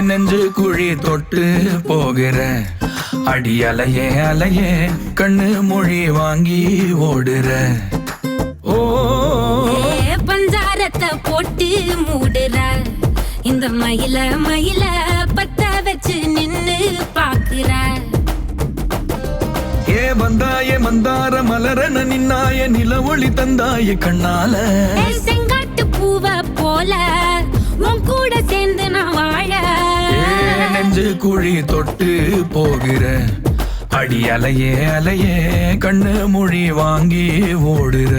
நெஞ்சு குழி தொட்டு போகிற அடி அலையே அலையே கண்ணு மொழி வாங்கி ஓடுற ஓ பஞ்சாரத்தை போட்டு மூடுற இந்த மயில மயில பத்த வச்சு நின்னு பாக்குற ஏ வந்தாய மந்தார மலரன நின்னாய நில ஒளி தந்தாய கண்ணால செங்காட்டு பூவ போல உன் கூட சேர்ந்து நான் வாழ நெஞ்சு குழி தொட்டு போகிற அடி அலையே அலையே கண்ணு மொழி வாங்கி ஓடுற